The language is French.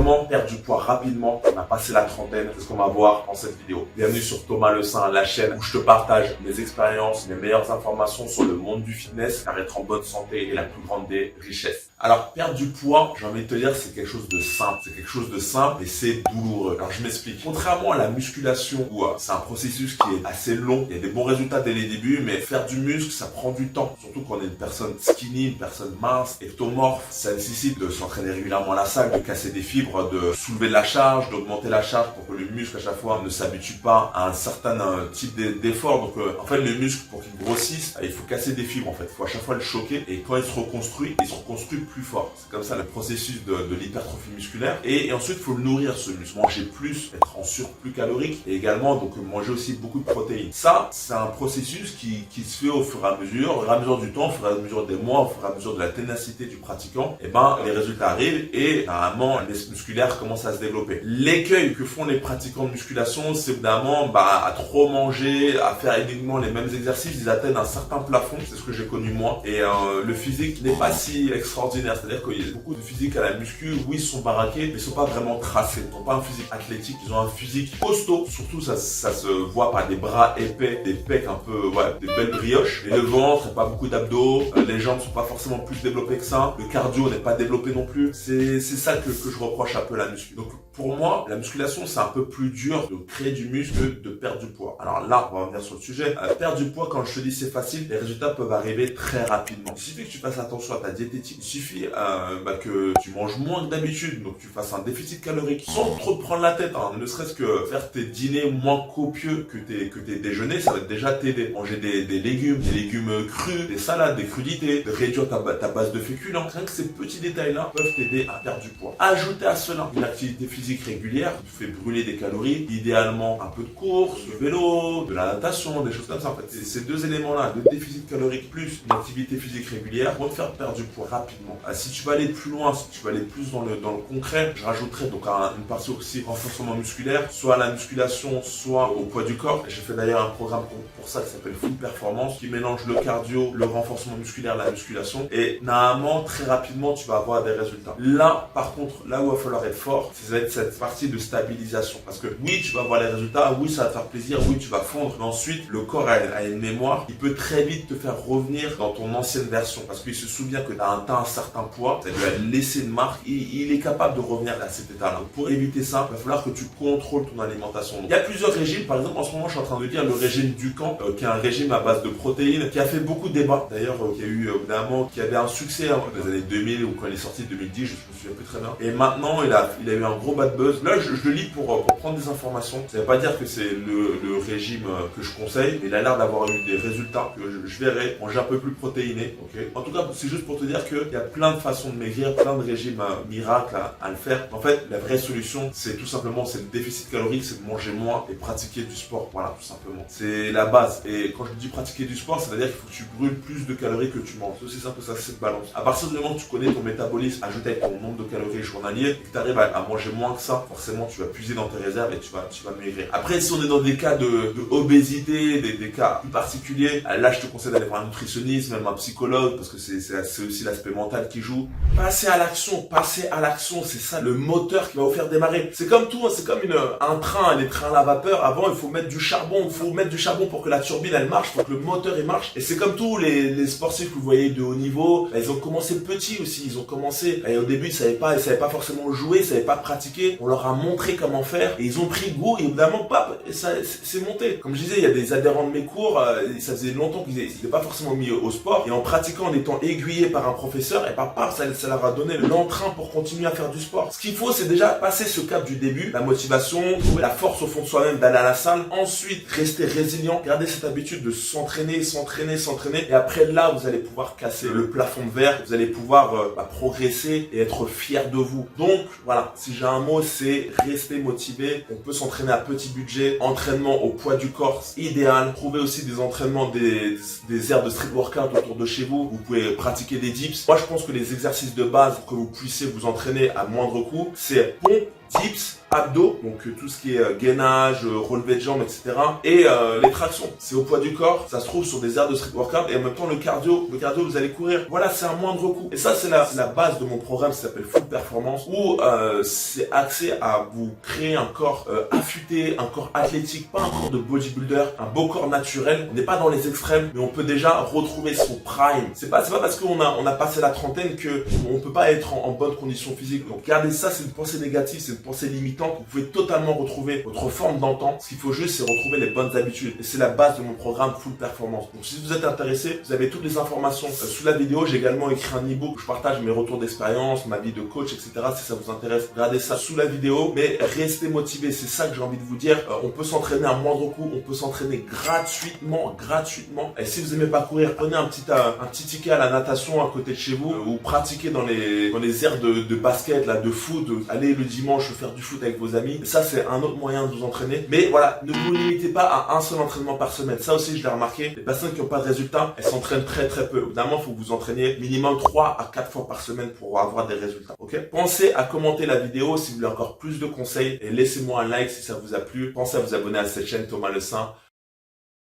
Comment perdre du poids rapidement? On a passé la trentaine, c'est ce qu'on va voir dans cette vidéo. Bienvenue sur Thomas Le Saint, la chaîne où je te partage mes expériences, mes meilleures informations sur le monde du fitness, car être en bonne santé est la plus grande des richesses. Alors, perdre du poids, j'ai envie de te dire, c'est quelque chose de simple. C'est quelque chose de simple et c'est douloureux. Alors, je m'explique. Contrairement à la musculation, où c'est un processus qui est assez long, il y a des bons résultats dès les débuts, mais faire du muscle, ça prend du temps. Surtout quand on est une personne skinny, une personne mince, ectomorphe. Ça nécessite de s'entraîner régulièrement à la salle, de casser des fibres, de soulever de la charge, d'augmenter la charge pour que le muscle, à chaque fois, ne s'habitue pas à un certain type d'effort. Donc, en fait, le muscle, pour qu'il grossisse, il faut casser des fibres, en fait. Il faut à chaque fois le choquer. Et quand il se reconstruit plus fort. C'est comme ça le processus de l'hypertrophie musculaire. Et ensuite, il faut le nourrir, ce muscle. Manger plus, être en surplus calorique. Et également, donc, manger aussi beaucoup de protéines. Ça, c'est un processus qui se fait au fur et à mesure du temps, au fur et à mesure des mois, au fur et à mesure de la ténacité du pratiquant. Et ben, les résultats arrivent et, normalement, les musculaires commencent à se développer. L'écueil que font les pratiquants de musculation, c'est évidemment, à trop manger, à faire uniquement les mêmes exercices, ils atteignent un certain plafond. C'est ce que j'ai connu moi. Et, le physique n'est pas si extraordinaire. C'est-à-dire qu'il y a beaucoup de physiques à la muscu, oui, ils sont baraqués, mais ils sont pas vraiment tracés. Ils n'ont pas un physique athlétique, ils ont un physique costaud. Surtout, ça se voit par des bras épais, des pecs un peu, des belles brioches. Et le ventre, pas beaucoup d'abdos. Les jambes sont pas forcément plus développées que ça. Le cardio n'est pas développé non plus. C'est ça que je reproche un peu à la muscu. Donc, pour moi, la musculation, c'est un peu plus dur de créer du muscle que de perdre du poids. Alors là, on va revenir sur le sujet. Perdre du poids, quand je te dis c'est facile, les résultats peuvent arriver très rapidement. Il suffit que tu fasses attention à ta diététique. Il suffit que tu manges moins que d'habitude, donc tu fasses un déficit calorique sans trop te prendre la tête. Ne serait-ce que faire tes dîners moins copieux que tes déjeuners, ça va déjà t'aider. Manger des légumes crus, des salades, des crudités, de réduire ta base de féculents. Rien que ces petits détails-là peuvent t'aider à perdre du poids. Ajouter à cela une activité physique régulière qui te fait brûler des calories, idéalement un peu de course, du vélo, de la natation, des choses comme ça. En fait, ces deux éléments-là, le déficit calorique plus une activité physique régulière, vont te faire perdre du poids rapidement. Si tu vas aller plus loin, si tu vas aller plus dans le concret, je rajouterai donc une partie aussi renforcement musculaire, soit à la musculation, soit au poids du corps. J'ai fait d'ailleurs un programme pour ça qui s'appelle Full Performance, qui mélange le cardio, le renforcement musculaire, la musculation, et normalement très rapidement tu vas avoir des résultats. Là, par contre, là où il va falloir être fort, ça va être cette partie de stabilisation, parce que oui, tu vas avoir les résultats, oui, ça va te faire plaisir, oui, tu vas fondre, mais ensuite le corps a une mémoire, il peut très vite te faire revenir dans ton ancienne version, parce qu'il se souvient que tu as atteint un certain poids, ça lui a laissé une marque, il est capable de revenir à cet état-là. Pour éviter ça, il va falloir que tu contrôles ton alimentation. Donc, il y a plusieurs régimes, par exemple en ce moment je suis en train de dire le régime Dukan, qui est un régime à base de protéines, qui a fait beaucoup de débats, d'ailleurs qui a eu évidemment, qui avait un succès dans les années 2000 ou quand il est sorti 2010, je me souviens plus très bien, et maintenant il a eu un gros bad buzz. Là je le lis pour prendre des informations, ça veut pas dire que c'est le régime que je conseille, mais il a l'air d'avoir eu des résultats que je verrai, manger un peu plus protéiné, ok. En tout cas, c'est juste pour te dire qu'il y a plein de façons de maigrir, plein de régimes miracles à le faire. En fait, la vraie solution, c'est tout simplement, c'est le déficit calorique, c'est de manger moins et pratiquer du sport. Voilà, tout simplement. C'est la base. Et quand je dis pratiquer du sport, c'est-à-dire qu'il faut que tu brûles plus de calories que tu manges. C'est aussi simple que ça, c'est cette balance. À partir du moment où tu connais ton métabolisme, ajouté avec ton nombre de calories journalier, et que tu arrives à manger moins que ça, forcément, tu vas puiser dans tes réserves et tu vas maigrir. Après, si on est dans des cas de obésité, des cas plus particuliers, là, je te conseille d'aller voir un nutritionniste, même un psychologue, parce que c'est aussi l'aspect mental qui joue. Passer à l'action, c'est ça le moteur qui va vous faire démarrer. C'est comme tout, c'est comme un train, les trains à vapeur. Avant, il faut mettre du charbon, pour que la turbine elle marche, pour que le moteur il marche. Et c'est comme tout, les sportifs que vous voyez de haut niveau, ils ont commencé petits aussi, ils ont commencé, et au début ils savaient pas forcément jouer, ils savaient pas pratiquer. On leur a montré comment faire, et ils ont pris goût, et évidemment, ça c'est monté. Comme je disais, il y a des adhérents de mes cours, ça faisait longtemps qu'ils n'étaient pas forcément mis au sport, et en pratiquant, en étant aiguillés par un professeur, et ça leur a donné l'entrain pour continuer à faire du sport. Ce qu'il faut, c'est déjà passer ce cap du début, la motivation, trouver la force au fond de soi-même d'aller à la salle, ensuite rester résilient, garder cette habitude de s'entraîner, et après là, vous allez pouvoir casser le plafond de verre, vous allez pouvoir progresser et être fier de vous. Donc voilà, si j'ai un mot, c'est rester motivé. On peut s'entraîner à petit budget, entraînement au poids du corps, idéal. Trouvez aussi des entraînements, des aires de street workout autour de chez vous. Vous pouvez pratiquer des dips. Moi, je pense que les exercices de base pour que vous puissiez vous entraîner à moindre coût, c'est pompe, dips, abdos, donc tout ce qui est gainage, relevé de jambes, etc. Et les tractions, c'est au poids du corps, ça se trouve sur des aires de street workout et en même temps le cardio vous allez courir. Voilà, c'est un moindre coût. Et ça c'est la base de mon programme qui s'appelle Full Performance où c'est axé à vous créer un corps affûté, un corps athlétique, pas un corps de bodybuilder, un beau corps naturel. On n'est pas dans les extrêmes, mais on peut déjà retrouver son prime. C'est pas parce qu'on a passé la trentaine que on peut pas être en bonne condition physique. Donc regardez ça, c'est une pensée négative, c'est une pensée limitante. Vous pouvez totalement retrouver votre forme d'antan. Ce qu'il faut juste, c'est retrouver les bonnes habitudes. Et c'est la base de mon programme Full Performance. Donc si vous êtes intéressé, vous avez toutes les informations sous la vidéo. J'ai également écrit un e-book où je partage mes retours d'expérience, ma vie de coach, etc. Si ça vous intéresse, regardez ça sous la vidéo. Mais restez motivés, c'est ça que j'ai envie de vous dire. On peut s'entraîner à moindre coût, on peut s'entraîner gratuitement. Et si vous aimez pas courir, prenez un petit ticket à la natation à côté de chez vous ou pratiquez dans les aires de basket, là, de foot. Allez le dimanche faire du foot avec vos amis. Et ça, c'est un autre moyen de vous entraîner. Mais voilà, ne vous limitez pas à un seul entraînement par semaine. Ça aussi, je l'ai remarqué. Les personnes qui n'ont pas de résultats, elles s'entraînent très peu. Évidemment, il faut que vous entraîniez minimum 3 à 4 fois par semaine pour avoir des résultats. Ok? Pensez à commenter la vidéo si vous voulez encore plus de conseils et laissez-moi un like si ça vous a plu. Pensez à vous abonner à cette chaîne Thomas Le Saint.